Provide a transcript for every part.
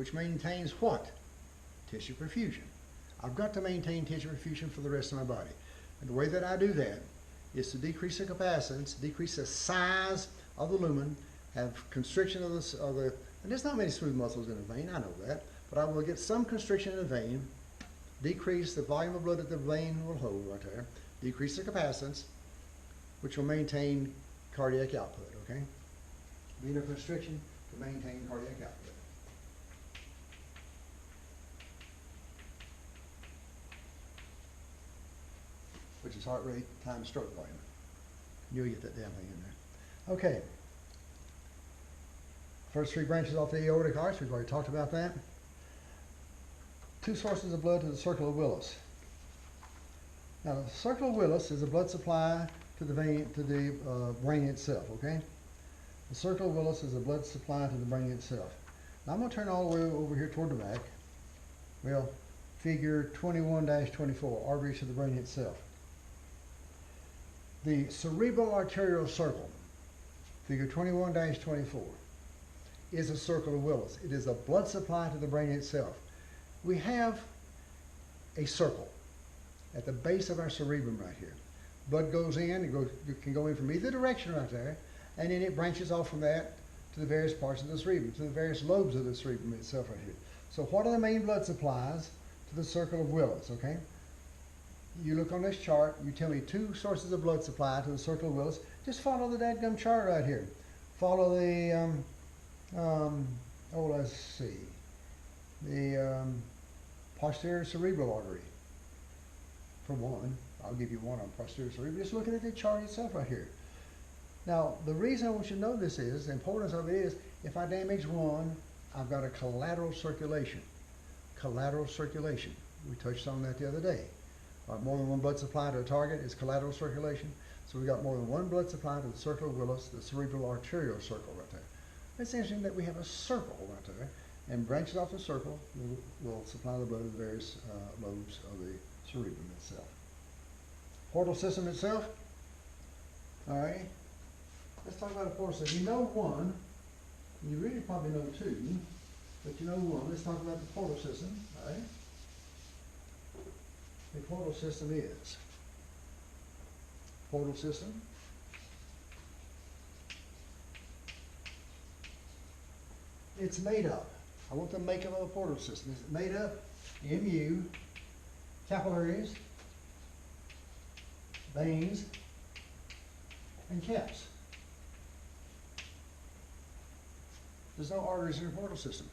which maintains what? Tissue perfusion. I've got to maintain tissue perfusion for the rest of my body. And the way that I do that is to decrease the capacitance, decrease the size of the lumen, have constriction of the and there's not many smooth muscles in a vein, I know that, but I will get some constriction in the vein, decrease the volume of blood that the vein will hold right there, decrease the capacitance, which will maintain cardiac output, okay? Venous constriction to maintain cardiac output. Which is heart rate times stroke volume. You'll get that damn thing in there. Okay. First three branches off the aortic arch, we've already talked about that. Two sources of blood to the circle of Willis. Now the circle of Willis is a blood supply to the vein, to the brain itself, okay? The circle of Willis is a blood supply to the brain itself. Now I'm going to turn all the way over here toward the back. Well, figure 21-24, arteries to the brain itself. The cerebral arterial circle, figure 21-24, is a circle of Willis. It is a blood supply to the brain itself. We have a circle at the base of our cerebrum right here. Blood goes in, it can go in from either direction right there, and then it branches off from that to the various parts of the cerebrum, to the various lobes of the cerebrum itself right here. So what are the main blood supplies to the circle of Willis, okay? You look on this chart, you tell me two sources of blood supply to the circle of Willis. Just follow the dadgum chart right here. Follow the, let's see, the posterior cerebral artery. For one, I'll give you one on posterior cerebral. Just looking at the chart itself right here. Now, the reason I want you to know this is, the importance of it is, if I damage one, I've got a collateral circulation. Collateral circulation. We touched on that the other day. More than one blood supply to a target is collateral circulation. So we got more than one blood supply to the circle of Willis, the cerebral arterial circle right there. It's interesting that we have a circle right there, and branches off the circle will supply the blood to the various lobes of the cerebrum itself. Portal system itself. All right. Let's talk about a portal system. You know one. You really probably know two, but you know one. Let's talk about the portal system. All right. The portal system is portal system. It's made up. I want the makeup of a portal system. It's made up MU, capillaries, veins, and caps. There's no arteries in the portal system.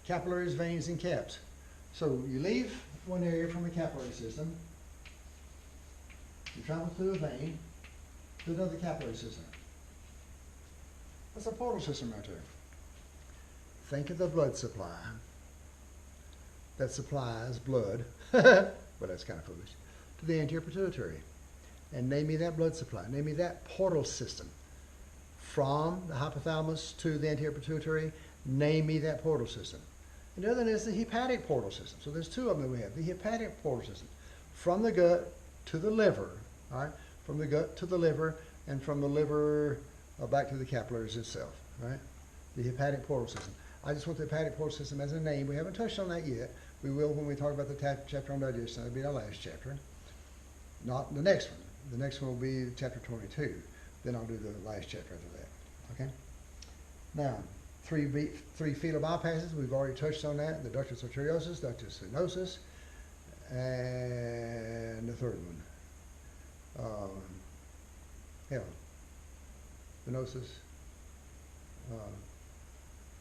Capillaries, veins, and caps. So you leave one area from the capillary system, you travel through a vein to another capillary system. That's a portal system right there. Think of the blood supply that supplies blood, but that's kind of foolish, to the anterior pituitary. And name me that blood supply. Name me that portal system. From the hypothalamus to the anterior pituitary, name me that portal system. And the other one is the hepatic portal system. So there's two of them that we have. The hepatic portal system. From the gut to the liver, all right? From the gut to the liver, and from the liver back to the capillaries itself, right? The hepatic portal system. I just want the hepatic portal system as a name. We haven't touched on that yet. We will when we talk about the chapter on digestion. That'll be our last chapter. Not the next one. The next one will be chapter 22. Then I'll do the last chapter after that, okay? Now, three fetal bypasses, we've already touched on that. The ductus arteriosus, ductus venosus, and the third one. Venosus,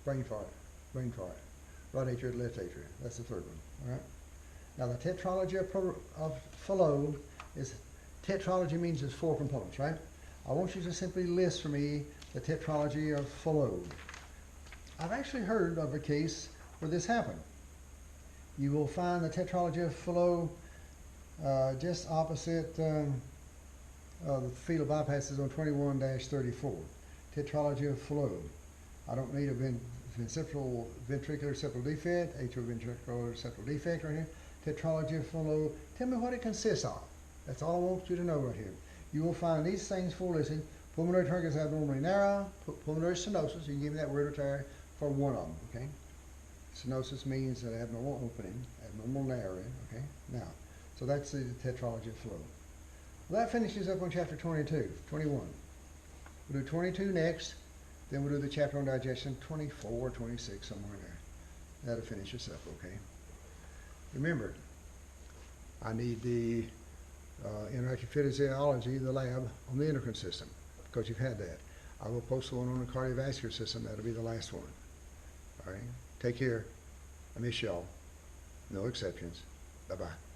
brain fart, right atria, left atria. That's the third one, all right? Now the tetralogy of Fallot is, tetralogy means there's four components, right? I want you to simply list for me the tetralogy of Fallot. I've actually heard of a case where this happened. You will find the tetralogy of Fallot just opposite the fetal bypasses on 21-34. Tetralogy of Fallot. I don't need a ventricular septal defect, atrioventricular septal defect right here. Tetralogy of Fallot. Tell me what it consists of. That's all I want you to know right here. You will find these things full listed. Pulmonary trunk is abnormally narrow. Pulmonary stenosis, you can give me that word for one of them, okay? Stenosis means an abnormal opening, abnormal narrowing, okay? Now, so that's the tetralogy of flow. Well, that finishes up on chapter 22, 21. We'll do 22 next, then we'll do the chapter on digestion, 24, 26, somewhere in there. That'll finish us up, okay? Remember, I need the interactive physiology, the lab, on the endocrine system, because you've had that. I will post one on the cardiovascular system. That'll be the last one. All right? Take care. I miss y'all. No exceptions. Bye-bye.